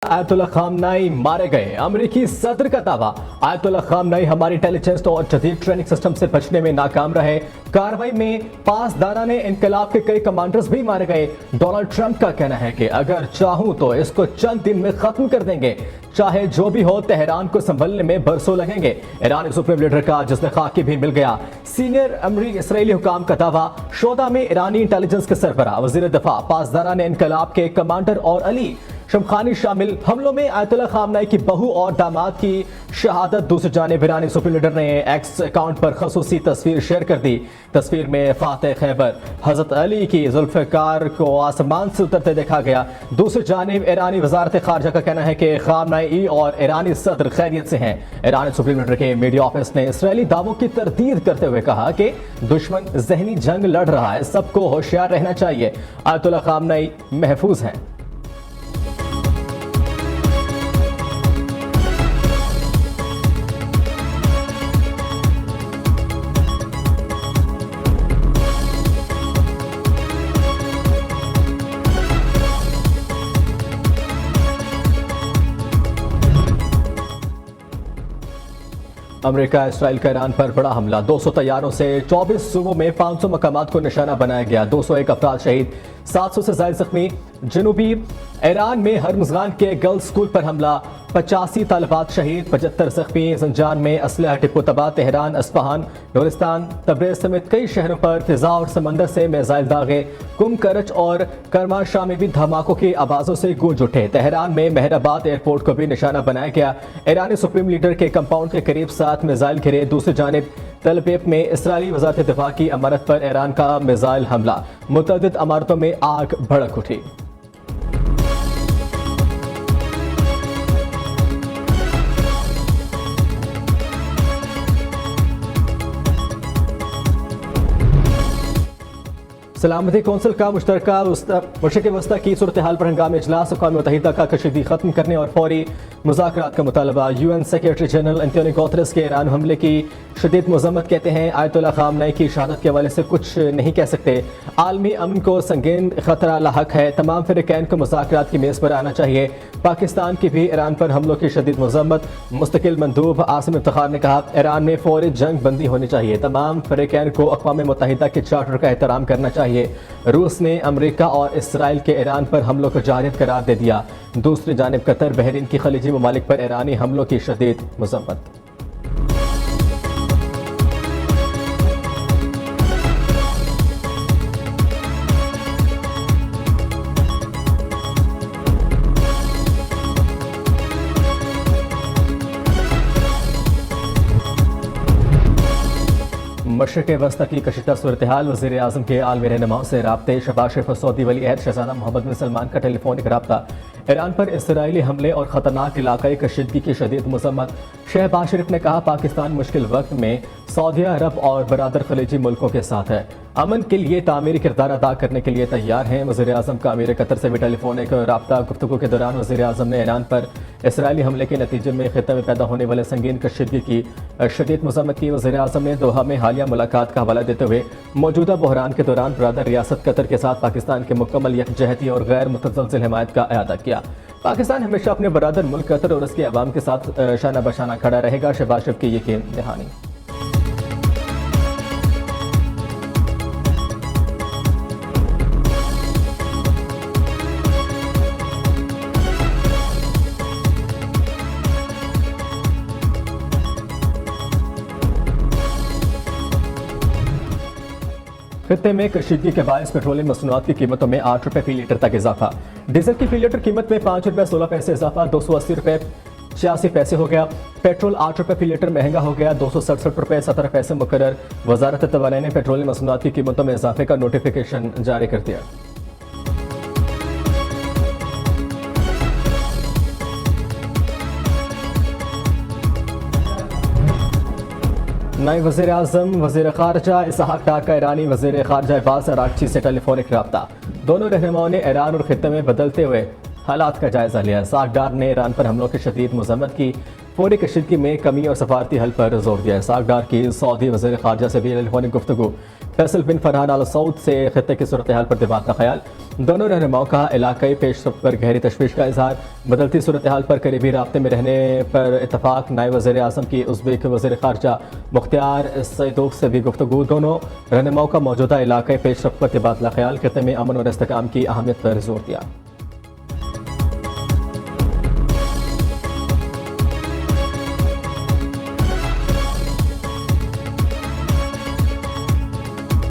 Ayatollah खामनाई मारे गए। अमेरिकी सदर का दावा, आयतुल्लाह खामनाई हमारी इंटेलिजेंस और जदीद ट्रेनिंग सिस्टम से बचने में नाकाम रहे। कार्रवाई में पासदाराने इनकलाब के कई कमांडर्स भी मारे गए। डोनाल्ड ट्रंप का कहना है कि अगर चाहूं तो इसको चंद दिन में खत्म कर देंगे, चाहे जो भी हो। तेहरान को संभलने में बरसों लगेंगे। ईरानी सुप्रीम लीडर का जिस्म खाकी भी मिल गया। सीनियर इसराइली हुकाम का दावा, शोदा में ईरानी इंटेलिजेंस के सरबराह, वजीर दिफा, पासदाराने इनकलाब के कमांडर और अली शमखानी शामिल। हमलों में आयतुल्लाह खामनाई की बहू और दामाद की शहादत। दूसरी जानिब ईरानी सुप्रीम लीडर ने एक्स अकाउंट पर खसूसी तस्वीर शेयर कर दी। तस्वीर में फातेह खैबर हजरत अली की जुल्फ़िकार को आसमान से उतरते देखा गया। दूसरी जानिब ईरानी वजारत खारजा का कहना है कि खामनाई और ईरानी सदर खैरियत से हैं। ईरानी सुप्रीम लीडर के मीडिया ऑफिस ने इसराइली दावों की तरदीद करते हुए कहा कि दुश्मन जहनी जंग लड़ रहा है, सबको होशियार रहना चाहिए। आयतुल्लाह खामनाई महफूज हैं। अमेरिका इसराइल का ईरान पर बड़ा हमला। 200 तैयारों से 24 सूबों में 500 मकामात को निशाना बनाया गया। 201 अफराद शहीद, 700 से ज्यादा जख्मी। जनूबी ईरान में हरमुज़गान के गर्ल्स स्कूल पर हमला, 85 तालिबात शहीद, 75 जख्मी। जंजान में असलहा टिप्पो तबाह। तेहरान, अस्फहान, नूरिस्तान, तब्रेज़ समेत कई शहरों पर फिजा और समंदर से मिसाइल दागे। कुम, करच और करमाशाह में भी धमाकों की आवाज़ों से गूंज उठे। तेहरान में मेहराबाद एयरपोर्ट को भी निशाना बनाया गया। ईरानी सुप्रीम लीडर के कंपाउंड के करीब 7 मिसाइल गिरे। दूसरी जानिब तल अवीव में इसराइली वज़ारत दिफा की इमारत पर ईरान का मिसाइल हमला। मुतअद्दिद इमारतों में आग भड़क उठी। सलामती कौंसिल का मुश्तरका मशरिक़ वस्ता की सूरत हाल पर हंगामी इजलास। अक़वाम मुत्तहिदा का कशीदगी खत्म करने और फौरी मुज़ाकरात का मुतालबा। UN secretary general Antonio Guterres के ईरान हमले की शदीद मज़म्मत। कहते हैं आयतुल्लाह खामनाई की शहादत के हवाले से कुछ नहीं कह सकते। आलमी अमन को संगीन खतरा लाहक है। तमाम फ़रीक़ैन को मुज़ाकरात की मेज़ पर आना चाहिए। पाकिस्तान की भी ईरान पर हमलों की शदीद मज़म्मत। मुस्तकिल मंदूब आसिम इफ्तिखार ने कहा, ईरान में फौरी जंग बंदी होनी चाहिए। तमाम फ़रीक़ैन को अक़वाम मुत्तहिदा के चार्टर का एहतराम करना चाहिए। रूस ने अमेरिका और इसराइल के ईरान पर हमलों को जायज़ करार दे दिया। दूसरी जानिब कतर, बहरीन की खलीजी ममालिक पर ईरानी हमलों की शदीद मज़म्मत। मशरिक़ वस्ता की कशीदा सूरत हाल। वज़ीर आज़म के आलमी रहनुमाओं से राब्ते। शहबाज शरीफ और सऊदी वली अहद शहज़ादा मोहम्मद बिन सलमान का टेलीफोनिक राब्ता। ईरान पर इसराइली हमले और ख़तरनाक इलाक़ाई कशीदगी की शदीद मज़म्मत। शहबाज शरीफ ने कहा, पाकिस्तान मुश्किल वक्त में सऊदी अरब और बरादर खलीजी मुल्कों के साथ है। अमन के लिए तामीरी किरदार अदा करने के लिए तैयार हैं। वज़ीर आज़म का अमीर कतर से भी टेलीफोनिक राब्ता। गुफ्तगू के दौरान वज़ीर आज़म ने ईरान पर इसराइली हमले के नतीजे में ख़ित्ते में पैदा होने वाले संगीन कशीदगी की शदीद मज़म्मत की। वज़ीर आज़म ने दोहा में हालिया मुलाकात का हवाला देते हुए मौजूदा बहरान के दौरान बरादर रियासत कतर के साथ पाकिस्तान के मुकम्मल यकजहती और गैर मुतज़लज़िल हिमायत का अयादा किया। पाकिस्तान हमेशा अपने बरादर मुल्क कतर और उसके अवाम के साथ शाना बशाना खड़ा रहेगा। शहबाज शरीफ की यकीन दहानी। खित्ते में कशीदगी के बायस पेट्रोलियम मसनूआत की कीमतों में 8 रुपये फी लीटर तक इजाफा। डीजल की फी लीटर कीमत में 5 रुपये 16 पैसे इजाफा, 280 रुपये 86 पैसे हो गया। पेट्रोल 8 रुपये फी लीटर महंगा हो गया, 267 रुपये 17 पैसे मुकर्रर। वजारत तवानाई ने पेट्रोलियम मसनूआत की कीमतों में इजाफे का नोटिफिकेशन जारी कर दिया। नए वज़ीर आज़म वज़ीर ख़ारजा इसहाक़ डार का ईरानी वज़ीर ख़ारजा अब्बास अराग़ची से टेलीफोनिक रब्ता। दोनों रहनुमाओं ने ईरान और ख़ित्ते में बदलते हुए हालात का जायज़ा लिया। इसहाक़ डार ने ईरान पर हमलों की शदीद मज़म्मत की। फौरी कशीदगी में कमी और सफारती हल पर जोर दिया है। सागदार की सऊदी वज़ीर ख़ारजा से भी टेलीफोनिक गुफ्तगू। फैसल बिन फरहान आल सऊद से खित्ते की सूरत हाल पर दिमाग का ख्याल। दोनों रहनुमाओं का इलाकाई पेशरफ्त पर गहरी तशवीश का इजहार। बदलती सूरत हाल पर करीबी राब्ते में रहने पर इतफाक। नायब वज़ीर आज़म की उज़्बेक वज़ीर ख़ारजा मुख्तियार सैदोव से भी गुफ्तगू। दोनों रहनुमाओं का मौजूदा इलाकाई पेशरफ्त पर तबादला ख्याल। खित्ते में अमन और इस्तेहकाम की अहमियत पर जोर दिया।